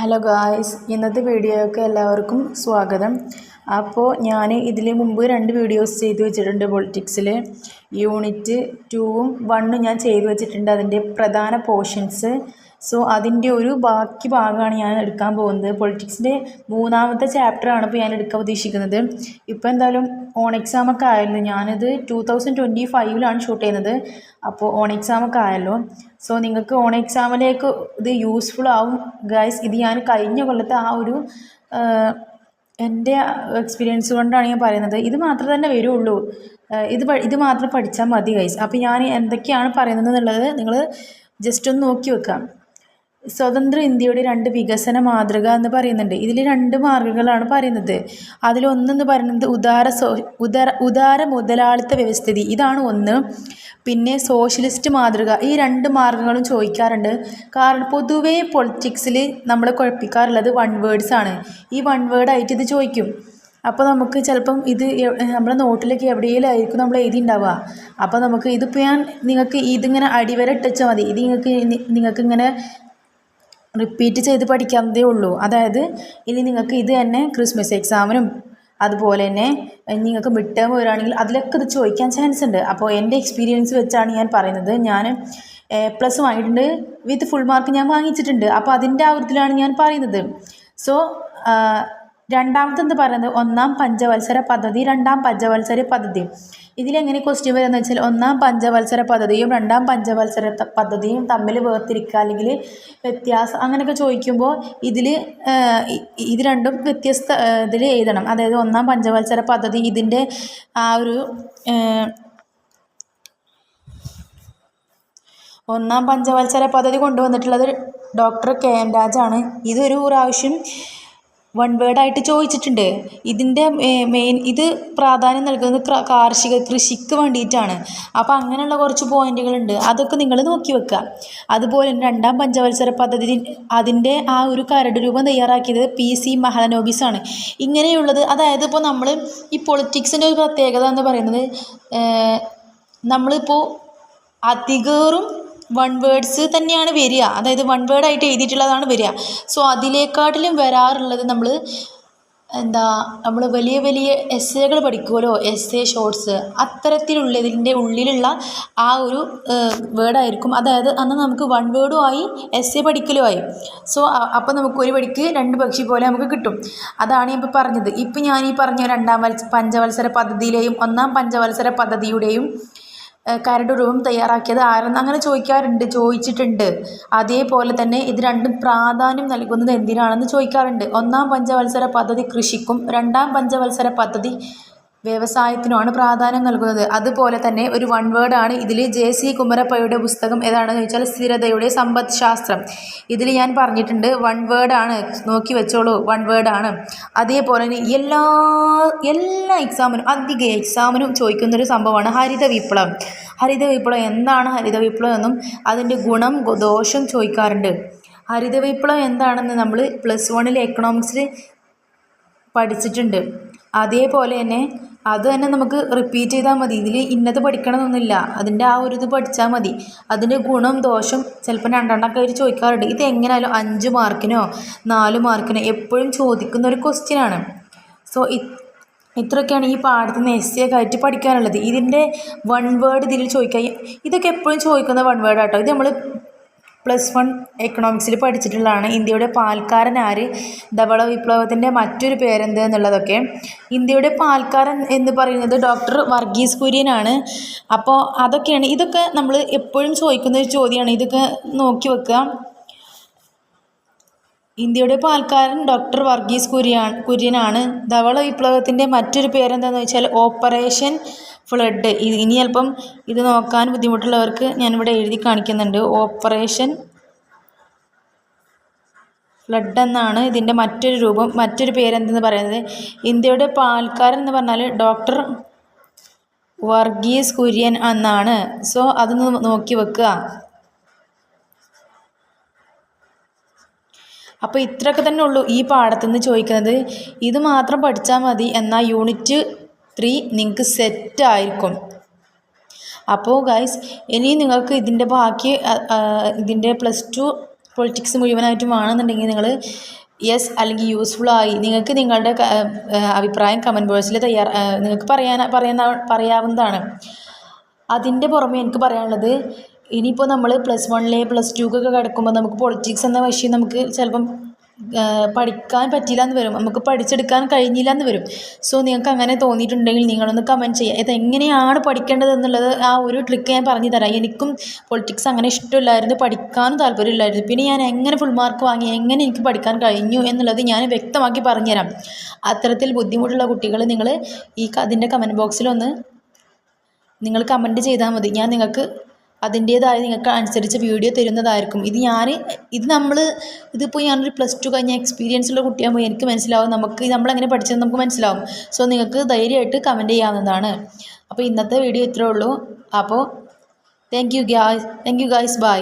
Hello guys, ഇന്നത്തെ വീഡിയോയ്ക്ക് എല്ലാവർക്കും സ്വാഗതം. അപ്പോൾ ഞാൻ ഇതിന് മുമ്പ് 2 വീഡിയോസ് ചെയ്തു വെച്ചിട്ടുണ്ട്. പൊളിറ്റിക്സിൽ യൂണിറ്റ് 2ഉം 1ഉം ഞാൻ ചെയ്തു വെച്ചിട്ടുണ്ട്, അതിൻ്റെ പ്രധാന പോർഷൻസ്. സോ അതിൻ്റെ ഒരു ബാക്കി ഭാഗമാണ് ഞാൻ എടുക്കാൻ പോകുന്നത്. പൊളിറ്റിക്സിൻ്റെ 3ാമത്തെ ചാപ്റ്ററാണ് ഇപ്പോൾ ഞാൻ എടുക്കാൻ ഉദ്ദേശിക്കുന്നത്. ഇപ്പോൾ എന്തായാലും ഓൺ എക്സാമൊക്കെ ആയല്ലോ. ഞാനിത് 2025 ഷൂട്ട് ചെയ്യുന്നത്. അപ്പോൾ ഓൺ എക്സാമൊക്കെ ആയല്ലോ. സോ നിങ്ങൾക്ക് ഓൺ എക്സാമിലേക്ക് ഇത് യൂസ്ഫുൾ ആവും ഗൈസ്. ഇത് ഞാൻ കഴിഞ്ഞ കൊല്ലത്തെ ആ ഒരു എൻ്റെ എക്സ്പീരിയൻസ് കൊണ്ടാണ് ഞാൻ പറയുന്നത്. ഇത് മാത്രമേ തന്നെ വരുള്ളൂ. ഇത് മാത്രം പഠിച്ചാൽ മതി ഗൈസ്. അപ്പോൾ ഞാൻ എന്തൊക്കെയാണ് പറയുന്നത് എന്നുള്ളത് നിങ്ങൾ ജസ്റ്റ് ഒന്ന് നോക്കി വെക്കാം. സ്വതന്ത്ര ഇന്ത്യയുടെ 2 വികസന മാതൃക എന്ന് പറയുന്നുണ്ട്. ഇതിൽ 2 മാർഗങ്ങളാണ് പറയുന്നത്. അതിലൊന്നെന്ന് പറയുന്നത് ഉദാര മുതലാളിത്ത വ്യവസ്ഥിതി, ഇതാണ് ഒന്ന്. പിന്നെ സോഷ്യലിസ്റ്റ് മാതൃക. ഈ 2 മാർഗങ്ങളും ചോദിക്കാറുണ്ട്. കാരണം പൊതുവേ പൊളിറ്റിക്സിൽ നമ്മളെ കുഴപ്പിക്കാറുള്ളത് 1 വേർഡ്സ് ആണ്. ഈ 1 വേർഡായിട്ട് ഇത് ചോദിക്കും. അപ്പോൾ നമുക്ക് ചിലപ്പം ഇത് നമ്മളെ നോട്ടിലേക്ക് എവിടെയെങ്കിലും ആയിരിക്കും നമ്മൾ എഴുതിയിട്ടുണ്ടാവുക. അപ്പോൾ നമുക്ക് ഇതിപ്പോൾ നിങ്ങൾക്ക് ഇതിങ്ങനെ അടിവരെ ഇട്ടുവെച്ചാൽ മതി. ഇത് നിങ്ങൾക്ക് ഇങ്ങനെ റിപ്പീറ്റ് ചെയ്ത് പഠിക്കാവുന്നതേ ഉള്ളൂ. അതായത് ഇനി നിങ്ങൾക്ക് ഇത് തന്നെ ക്രിസ്മസ് എക്സാമിനും അതുപോലെ തന്നെ നിങ്ങൾക്ക് മിഡ് ടേം വരികയാണെങ്കിൽ അതിലൊക്കെ ഇത് ചോദിക്കാൻ ചാൻസ് ഉണ്ട്. അപ്പോൾ എൻ്റെ എക്സ്പീരിയൻസ് വെച്ചാണ് ഞാൻ പറയുന്നത്. ഞാൻ A+ വാങ്ങിയിട്ടുണ്ട്, വിത്ത് ഫുൾ മാർക്ക് ഞാൻ വാങ്ങിച്ചിട്ടുണ്ട്. അപ്പോൾ അതിൻ്റെ ആവൃത്തിലാണ് ഞാൻ പറയുന്നത്. സോ രണ്ടാമത്തെ എന്ത് പറയുന്നത്, 1ാം പഞ്ചവത്സര പദ്ധതി, 2ാം പഞ്ചവത്സര പദ്ധതി. ഇതിലെങ്ങനെ ക്വസ്റ്റ്യൻ വരുന്നത് വെച്ചാൽ 1ാം പഞ്ചവത്സര പദ്ധതിയും 2ാം പഞ്ചവത്സര പദ്ധതിയും തമ്മിൽ വേർതിരിക്കുക, അല്ലെങ്കിൽ വ്യത്യാസം അങ്ങനെയൊക്കെ ചോദിക്കുമ്പോൾ ഇത് രണ്ടും വ്യത്യസ്ത ഇതിൽ എഴുതണം. അതായത് 1ാം പഞ്ചവത്സര പദ്ധതി ഇതിൻ്റെ ആ ഒരു 1ാം പഞ്ചവത്സര പദ്ധതി കൊണ്ടുവന്നിട്ടുള്ളത് ഡോക്ടർ KM രാജാണ്. ഇതൊരു പ്രാവശ്യം 1 വേർഡായിട്ട് ചോദിച്ചിട്ടുണ്ട്. ഇതിൻ്റെ ഇത് പ്രാധാന്യം നൽകുന്നത് കാർഷിക കൃഷിക്ക് വേണ്ടിയിട്ടാണ്. അപ്പോൾ അങ്ങനെയുള്ള കുറച്ച് പോയിന്റുകളുണ്ട്, അതൊക്കെ നിങ്ങൾ നോക്കി വെക്കുക. അതുപോലെ 2ാം പഞ്ചവത്സര പദ്ധതി അതിൻ്റെ ആ ഒരു കരട് രൂപം തയ്യാറാക്കിയത് PC മഹലനോബിസാണ്. ഇങ്ങനെയുള്ളത്, അതായത് ഇപ്പോൾ നമ്മൾ ഈ പൊളിറ്റിക്സിൻ്റെ ഒരു പ്രത്യേകത എന്ന് പറയുന്നത്, നമ്മളിപ്പോൾ അധികേറും 1 വേർഡ്സ് തന്നെയാണ് വരിക. അതായത് 1 വേർഡായിട്ട് എഴുതിയിട്ടുള്ളതാണ് വരിക. സോ അതിലേക്കാട്ടിലും വരാറുള്ളത് നമ്മൾ വലിയ വലിയ എസ്സേകൾ പഠിക്കുമല്ലോ, എസ്സേ ഷോർട്സ്, അത്തരത്തിലുള്ളതിൻ്റെ ഉള്ളിലുള്ള ആ ഒരു വേർഡായിരിക്കും. അതായത് അന്ന് നമുക്ക് 1 വേർഡും ആയി, എസ്സേ പഠിക്കലും ആയി. സോ അപ്പോൾ നമുക്ക് ഒരു പടിക്ക് 2 പക്ഷി പോലെ നമുക്ക് കിട്ടും. അതാണ് ഇപ്പോൾ പറഞ്ഞത്. ഇപ്പം ഞാൻ ഈ പറഞ്ഞ 2ാം പഞ്ചവത്സര പദ്ധതിയിലെയും 1ാം പഞ്ചവത്സര പദ്ധതിയുടെയും കരട് രൂപം തയ്യാറാക്കിയത് ആരെന്ന് അങ്ങനെ ചോദിച്ചിട്ടുണ്ട്. അതേപോലെ തന്നെ ഇത് രണ്ടും പ്രാധാന്യം നൽകുന്നത് എന്തിനാണെന്ന് ചോദിക്കാറുണ്ട്. 1ാം പഞ്ചവത്സര പദ്ധതി കൃഷിക്കും 2ാം പഞ്ചവത്സര പദ്ധതി വ്യവസായത്തിനുമാണ് പ്രാധാന്യം നൽകുന്നത്. അതുപോലെ തന്നെ ഒരു 1 വേർഡാണ് ഇതിൽ. JC കുമരപ്പയുടെ പുസ്തകം ഏതാണെന്ന് ചോദിച്ചാൽ സ്ഥിരതയുടെ സമ്പദ് ശാസ്ത്രം. ഇതിൽ ഞാൻ പറഞ്ഞിട്ടുണ്ട് 1 വേർഡാണ്, നോക്കി വെച്ചോളൂ, 1 വേർഡാണ്. അതേപോലെ തന്നെ എല്ലാ എക്സാമിനും അധിക എക്സാമിനും ചോദിക്കുന്നൊരു സംഭവമാണ് ഹരിത വിപ്ലവം. ഹരിത വിപ്ലവം എന്താണ്, ഹരിത വിപ്ലവം എന്നും അതിൻ്റെ ഗുണം ദോഷം ചോദിക്കാറുണ്ട്. ഹരിത വിപ്ലവം എന്താണെന്ന് നമ്മൾ +1 എക്കണോമിക്സിൽ പഠിച്ചിട്ടുണ്ട്. അതേപോലെ തന്നെ അത് തന്നെ നമുക്ക് റിപ്പീറ്റ് ചെയ്താൽ മതി. ഇതിൽ ഇന്നത് പഠിക്കണമെന്നൊന്നുമില്ല, അതിൻ്റെ ആ ഒരു ഇത് പഠിച്ചാൽ മതി. അതിൻ്റെ ഗുണം ദോഷം ചിലപ്പോൾ 2 അവർ ചോദിക്കാറുണ്ട്. ഇത് എങ്ങനെയായാലും 5 മാർക്കിനോ 4 മാർക്കിനോ എപ്പോഴും ചോദിക്കുന്ന ഒരു ക്വസ്റ്റ്യനാണ്. സോ ഇത്രയൊക്കെയാണ് ഈ പാഠത്തിൽ നിന്ന് എസ്സേ ഒക്കെ ആയിട്ട് പഠിക്കാനുള്ളത്. ഇതിൻ്റെ 1 വേർഡ് ഇതിൽ ചോദിക്കുക, ഇതൊക്കെ എപ്പോഴും ചോദിക്കുന്ന 1 വേർഡ് ആട്ടോ. ഇത് നമ്മൾ +1 എക്കണോമിക്സിൽ പഠിച്ചിട്ടുള്ളതാണ്. ഇന്ത്യയുടെ പാൽക്കാരൻ ആര്, ധവള വിപ്ലവത്തിൻ്റെ മറ്റൊരു പേരെന്ത് എന്നുള്ളതൊക്കെ. ഇന്ത്യയുടെ പാൽക്കാരൻ എന്ന് പറയുന്നത് ഡോക്ടർ വർഗീസ് കുര്യനാണ്. അപ്പോൾ അതൊക്കെയാണ്, ഇതൊക്കെ നമ്മൾ എപ്പോഴും ചോദിക്കുന്ന ഒരു ചോദ്യമാണ്. ഇതൊക്കെ നോക്കി വെക്കുക. ഇന്ത്യയുടെ പാൽക്കാരൻ ഡോക്ടർ വർഗീസ് കുര്യനാണ്. ധവള വിപ്ലവത്തിൻ്റെ മറ്റൊരു പേരെന്താണെന്ന് വെച്ചാൽ ഓപ്പറേഷൻ ഫ്ലഡ്. ഇനി ചിലപ്പം ഇത് നോക്കാൻ ബുദ്ധിമുട്ടുള്ളവർക്ക് ഞാനിവിടെ എഴുതി കാണിക്കുന്നുണ്ട്. ഓപ്പറേഷൻ ഫ്ലഡ് എന്നാണ് ഇതിൻ്റെ മറ്റൊരു പേരെന്തെന്ന് പറയുന്നത്. ഇന്ത്യയുടെ പാൽക്കാരൻ എന്ന് പറഞ്ഞാൽ ഡോക്ടർ വർഗീസ് കുര്യൻ എന്നാണ്. സോ അതൊന്ന് നോക്കി വെക്കുക. അപ്പോൾ ഇത്രയൊക്കെ തന്നെ ഉള്ളൂ ഈ പാഠത്തുനിന്ന് ചോദിക്കുന്നത്. ഇത് മാത്രം പഠിച്ചാൽ മതി, എന്നാൽ യൂണിറ്റ് 3 നിങ്ങൾക്ക് സെറ്റായിരിക്കും. അപ്പോൾ ഗൈസ്, ഇനി നിങ്ങൾക്ക് ഇതിൻ്റെ ബാക്കി ഇതിൻ്റെ +2 പൊളിറ്റിക്സ് മുഴുവനായിട്ടും വേണമെന്നുണ്ടെങ്കിൽ നിങ്ങൾ യെസ് അല്ലെങ്കിൽ യൂസ്ഫുള്ളായി നിങ്ങൾക്ക് നിങ്ങളുടെ അഭിപ്രായം കമൻറ്റ് ബോക്സിൽ നിങ്ങൾക്ക് പറയാവുന്നതാണ്. അതിൻ്റെ പുറമെ എനിക്ക് പറയാനുള്ളത്, ഇനിയിപ്പോൾ നമ്മൾ +1 +2 കിടക്കുമ്പോൾ നമുക്ക് പൊളിറ്റിക്സ് എന്ന വിഷയം നമുക്ക് ചിലപ്പം പഠിക്കാൻ പറ്റില്ല എന്ന് വരും, നമുക്ക് പഠിച്ചെടുക്കാൻ കഴിഞ്ഞില്ല എന്ന് വരും. സോ നിങ്ങൾക്ക് അങ്ങനെ തോന്നിയിട്ടുണ്ടെങ്കിൽ നിങ്ങളൊന്ന് കമൻറ്റ് ചെയ്യുക. ഇതെങ്ങനെയാണ് പഠിക്കേണ്ടത് എന്നുള്ളത് ആ ഒരു ട്രിക്ക് ഞാൻ പറഞ്ഞു തരാം. എനിക്കും പൊളിറ്റിക്സ് അങ്ങനെ ഇഷ്ടമില്ലായിരുന്നു, പഠിക്കാനും താല്പര്യമില്ലായിരുന്നു. പിന്നെ ഞാൻ എങ്ങനെ ഫുൾ മാർക്ക് വാങ്ങി, എങ്ങനെ എനിക്ക് പഠിക്കാൻ കഴിഞ്ഞു എന്നുള്ളത് ഞാൻ വ്യക്തമാക്കി പറഞ്ഞുതരാം. അത്തരത്തിൽ ബുദ്ധിമുട്ടുള്ള കുട്ടികൾ നിങ്ങൾ അതിൻ്റെ കമൻറ്റ് ബോക്സിലൊന്ന് നിങ്ങൾ കമൻറ്റ് ചെയ്താൽ മതി. ഞാൻ നിങ്ങൾക്ക് അതിൻ്റേതായ നിങ്ങൾക്ക് അനുസരിച്ച് വീഡിയോ തരുന്നതായിരിക്കും. ഇതിപ്പോൾ ഞാനൊരു +2 കഴിഞ്ഞ എക്സ്പീരിയൻസ് ഉള്ള കുട്ടിയാകുമ്പോൾ എനിക്ക് മനസ്സിലാവും, നമ്മളെങ്ങനെ പഠിച്ചത് നമുക്ക് മനസ്സിലാവും. സോ നിങ്ങൾക്ക് ധൈര്യമായിട്ട് കമൻറ്റ് ചെയ്യാവുന്നതാണ്. അപ്പോൾ ഇന്നത്തെ വീഡിയോ ഇത്രേ ഉള്ളൂ. അപ്പോൾ താങ്ക് യു ഗായ്സ്, ബൈ.